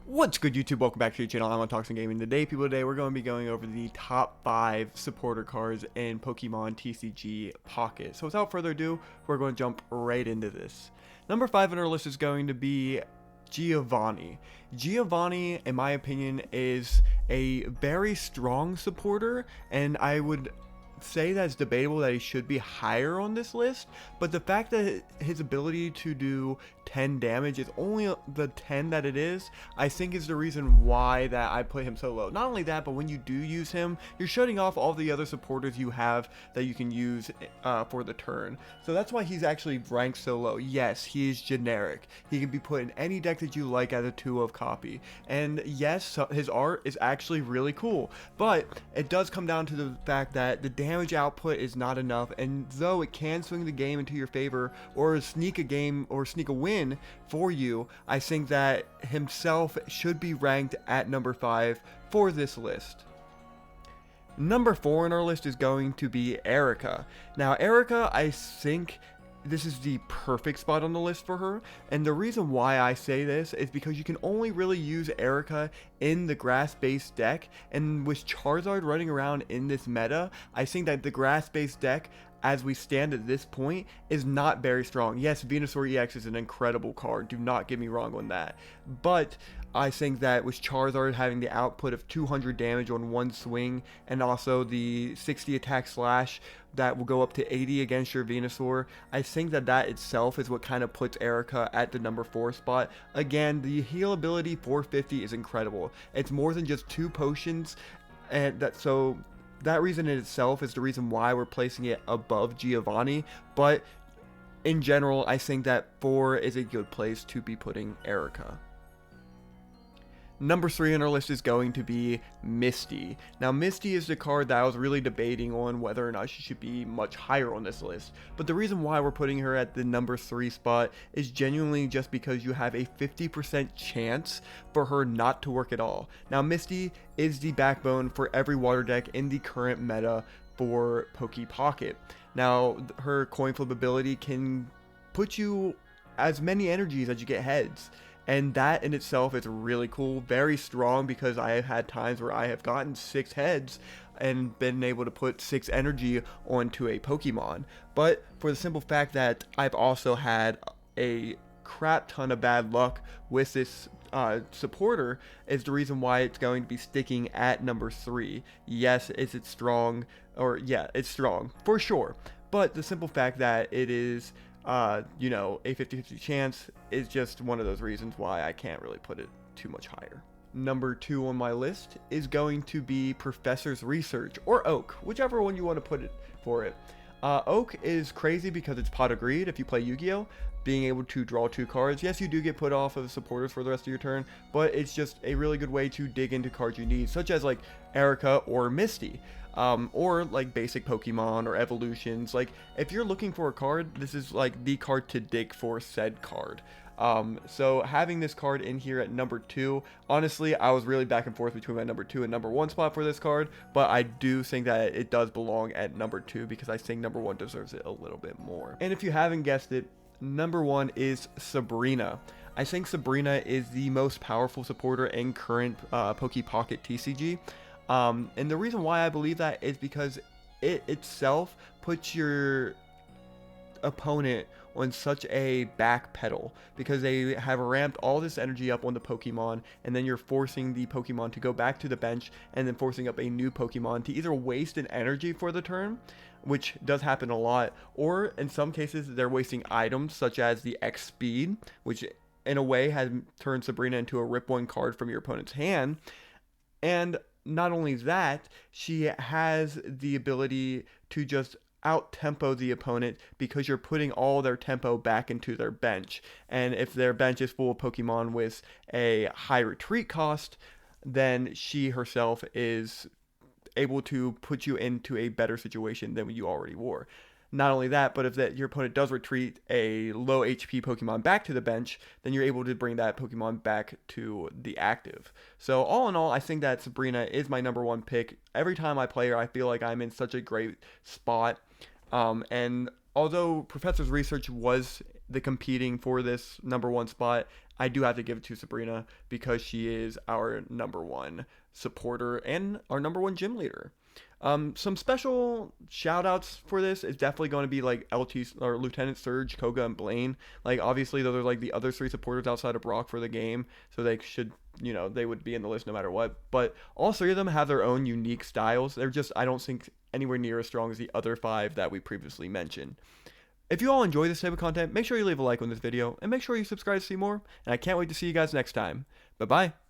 What's good, YouTube? Welcome back to the channel. I'm on Talks and Gaming. Today we're going to be going over the top 5 supporter cards in Pokemon TCG Pocket. So without further ado, we're going to jump right into this. Number 5 on our list is going to be Giovani. Giovani, in my opinion, is a very strong supporter, and I would say that it's debatable that he should be higher on this list, but the fact that his ability to do 10 damage is only the 10 that it is, I think is the reason why that I put him so low. Not only that, but when you do use him, you're shutting off all the other supporters you have that you can use for the turn. So that's why he's actually ranked so low. Yes, he is generic. He can be put in any deck that you like as a 2-of copy. And yes, his art is actually really cool, but it does come down to the fact that the damage output is not enough, and though it can swing the game into your favor or sneak a game or sneak a win for you, I think that himself should be ranked at number 5 for this list. Number 4 on our list is going to be Erica. Now Erica, I think this is the perfect spot on the list for her, and the reason why I say this is because you can only really use Erica in the grass-based deck, and with Charizard running around in this meta, I think that the grass-based deck, as we stand at this point, is not very strong. Yes, Venusaur EX is an incredible card, do not get me wrong on that, but I think that with Charizard having the output of 200 damage on one swing, and also the 60 attack slash that will go up to 80 against your Venusaur, I think that that itself is what kind of puts Erica at the number 4 spot. Again, the heal ability 450 is incredible. It's more than just 2 potions, and that reason in itself is the reason why we're placing it above Giovani, but in general, I think that 4 is a good place to be putting Erica. Number 3 on our list is going to be Misty. Now Misty is the card that I was really debating on whether or not she should be much higher on this list, but the reason why we're putting her at the number 3 spot is genuinely just because you have a 50% chance for her not to work at all. Now Misty is the backbone for every water deck in the current meta for Poke Pocket. Now her coin flip ability can put you as many energies as you get heads, and that in itself is really cool, very strong, because I have had times where I have gotten 6 heads and been able to put 6 energy onto a Pokemon. But for the simple fact that I've also had a crap ton of bad luck with this supporter is the reason why it's going to be sticking at number 3. Yes, is it strong? Or yeah, it's strong for sure, but the simple fact that it is a 50-50 chance is just one of those reasons why I can't really put it too much higher. Number 2 on my list is going to be Professor's Research, or Oak, whichever one you want to put it for it. Oak is crazy because it's Pot of Greed if you play Yu-Gi-Oh! Being able to draw 2 cards. Yes, you do get put off of supporters for the rest of your turn, but it's just a really good way to dig into cards you need, such as like Erica or Misty. Or like basic Pokemon or evolutions. Like if you're looking for a card, this is like the card to dig for said card. So having this card in here at number 2, honestly, I was really back and forth between my number 2 and number 1 spot for this card, but I do think that it does belong at number 2 because I think number 1 deserves it a little bit more. And if you haven't guessed it, number 1 is Sabrina. I think Sabrina is the most powerful supporter in current Poke Pocket TCG. And the reason why I believe that is because it itself puts your opponent on such a back pedal, because they have ramped all this energy up on the Pokemon, and then you're forcing the Pokemon to go back to the bench and then forcing up a new Pokemon to either waste an energy for the turn, which does happen a lot, or in some cases they're wasting items such as the X Speed, which in a way has turned Sabrina into a rip 1 card from your opponent's hand. And not only that, she has the ability to just out-tempo the opponent because you're putting all their tempo back into their bench. And if their bench is full of Pokemon with a high retreat cost, then she herself is able to put you into a better situation than you already were. Not only that, but if your opponent does retreat a low HP Pokemon back to the bench, then you're able to bring that Pokemon back to the active. So all in all, I think that Sabrina is my number 1 pick. Every time I play her, I feel like I'm in such a great spot. And although Professor's Research was the competing for this number one spot, I do have to give it to Sabrina because she is our number one supporter and our number one gym leader. Some special shout outs for this is definitely going to be like LT or Lieutenant Surge, Koga, and Blaine. Like, obviously, those are like the other three supporters outside of Brock for the game, so they should, they would be in the list no matter what. But all three of them have their own unique styles. They're just, I don't think, anywhere near as strong as the other five that we previously mentioned. If you all enjoy this type of content, make sure you leave a like on this video, and make sure you subscribe to see more, and I can't wait to see you guys next time. Bye bye.